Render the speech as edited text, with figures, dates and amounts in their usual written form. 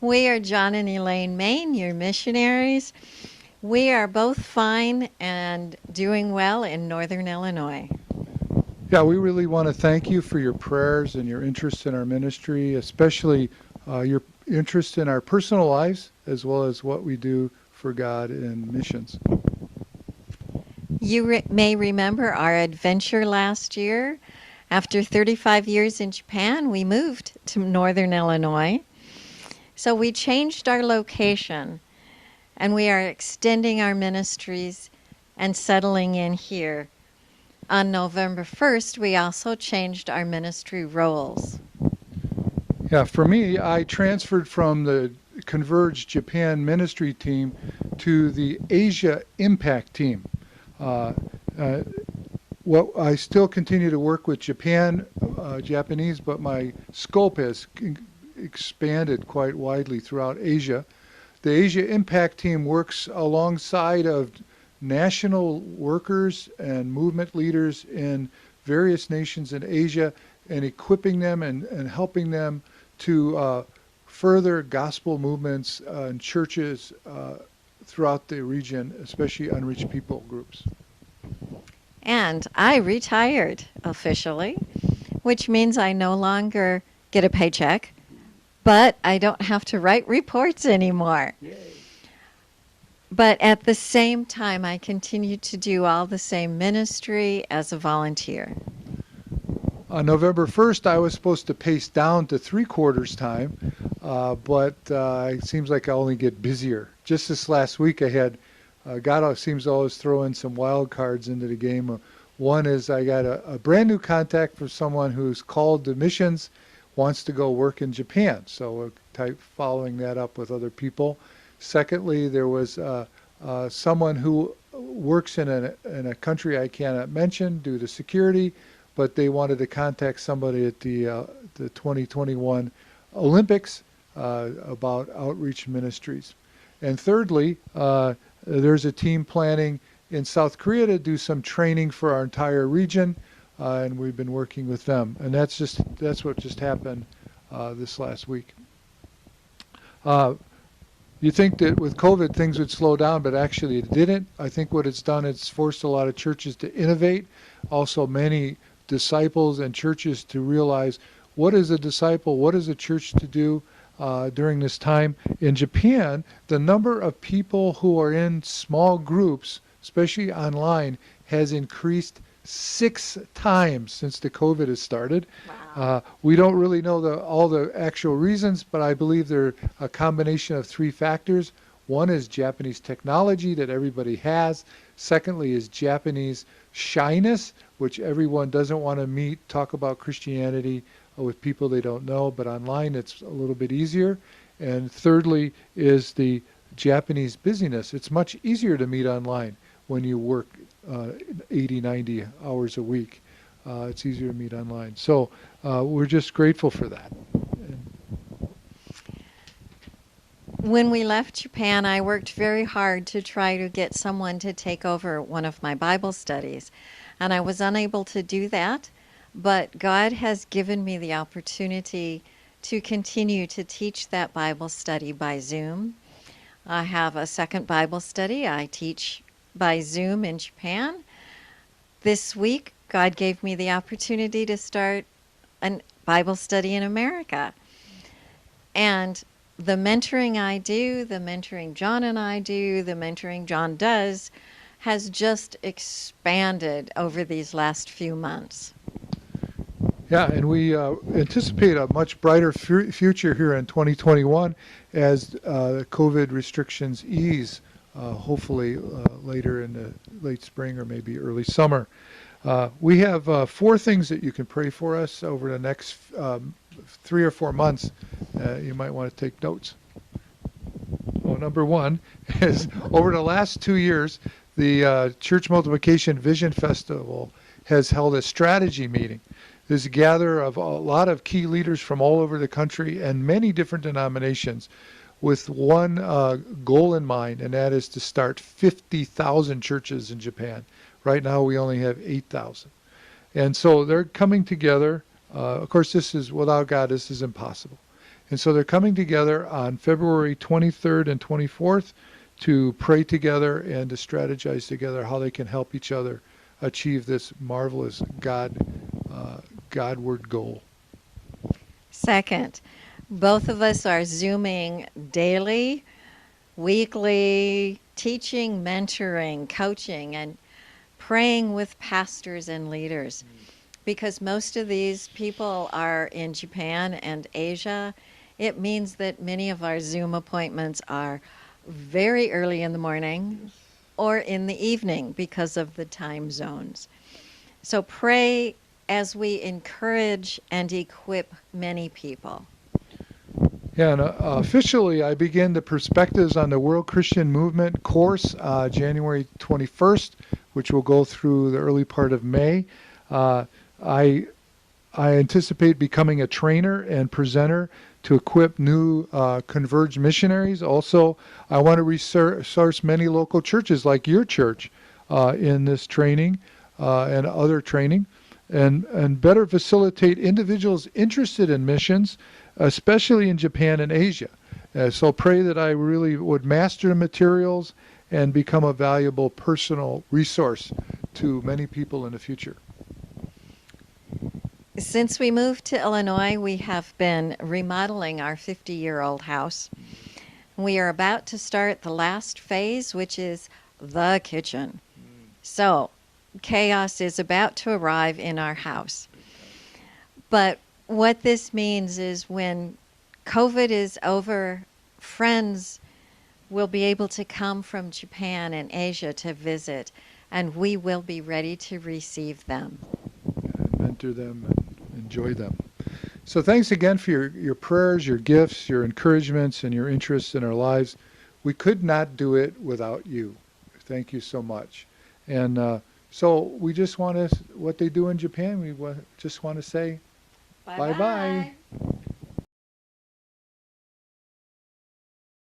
We are John and Elaine Mehn, your missionaries. We are both fine and doing well in Northern Illinois. Yeah, we really want to thank you for your prayers and your interest in our ministry, especially your interest in our personal lives, as well as what we do for God in missions. You may remember our adventure last year. After 35 years in Japan, we moved to Northern Illinois. So we changed our location and we are extending our ministries and settling in here. On November 1st, we also changed our ministry roles. Yeah, for me, I transferred from the Converge Japan ministry team to the Asia Impact team. Uh, uh, I still continue to work with Japanese, but my scope has expanded quite widely throughout Asia. The Asia Impact Team works alongside of national workers and movement leaders in various nations in Asia and equipping them and helping them to further gospel movements and churches throughout the region, especially unreached people groups. And I retired officially, which means I no longer get a paycheck, but I don't have to write reports anymore. Yay. But at the same time, I continue to do all the same ministry as a volunteer. On November 1st, I was supposed to pace down to 3/4 time, but it seems like I only get busier. Just this last week, I had God seems to always throw in some wild cards into the game. One is I got a brand new contact from someone who's called to missions, wants to go work in Japan. So we're following that up with other people. Secondly, there was someone who works in a country I cannot mention due to security, but they wanted to contact somebody at the 2021 Olympics about outreach ministries. And thirdly, there's a team planning in South Korea to do some training for our entire region, and we've been working with them. And that's what just happened this last week. You think that with COVID things would slow down, but actually it didn't. I think what it's done, it's forced a lot of churches to innovate. Also many disciples and churches to realize what is a disciple, what is a church to do during this time. In Japan, the number of people who are in small groups, especially online, has increased 6 times since the COVID has started. Wow. We don't really know all the actual reasons, but I believe they're a combination of 3 factors. One is Japanese technology that everybody has. Secondly is Japanese shyness, which everyone doesn't want to talk about Christianity with people they don't know, but online it's a little bit easier. And thirdly is the Japanese busyness. It's much easier to meet online when you work 80, 90 hours a week. It's easier to meet online. So we're just grateful for that. When we left Japan, I worked very hard to try to get someone to take over one of my Bible studies. And I was unable to do that, but God has given me the opportunity to continue to teach that Bible study by Zoom. I have a second Bible study I teach by Zoom in Japan. This week, God gave me the opportunity to start a Bible study in America. And the mentoring I do, the mentoring John and I do, the mentoring John does, has just expanded over these last few months. Yeah, and we anticipate a much brighter future here in 2021 as COVID restrictions ease, hopefully later in the late spring or maybe early summer. We have 4 things that you can pray for us over the next 3 or 4 months. You might want to take notes. Well, number 1 is over the last 2 years, the Church Multiplication Vision Festival has held a strategy meeting. There's a gather of a lot of key leaders from all over the country and many different denominations with one goal in mind, and that is to start 50,000 churches in Japan. Right now we only have 8,000. And so they're coming together. Of course, this is without God, this is impossible. And so they're coming together on February 23rd and 24th to pray together and to strategize together how they can help each other achieve this marvelous Godward goal. Second, both of us are Zooming daily, weekly, teaching, mentoring, coaching, and praying with pastors and leaders. Because most of these people are in Japan and Asia, it means that many of our Zoom appointments are very early in the morning or in the evening because of the time zones. So pray as we encourage and equip many people. Yeah, and officially, I begin the Perspectives on the World Christian Movement course January 21st, which will go through the early part of May. Uh, I I anticipate becoming a trainer and presenter to equip new converged missionaries. Also, I want to resource many local churches like your church in this training and other training, and better facilitate individuals interested in missions, especially in Japan and Asia. So pray that I really would master the materials and become a valuable personal resource to many people in the future. Since we moved to Illinois, we have been remodeling our 50-year-old house. We are about to start the last phase, which is the kitchen. So, chaos is about to arrive in our house. But what this means is when COVID is over, friends will be able to come from Japan and Asia to visit, and we will be ready to receive them. And mentor them and enjoy them. So thanks again for your prayers, your gifts, your encouragements, and your interests in our lives. We could not do it without you. Thank you so much. And so we just want to, what they do in Japan, just want to say bye-bye.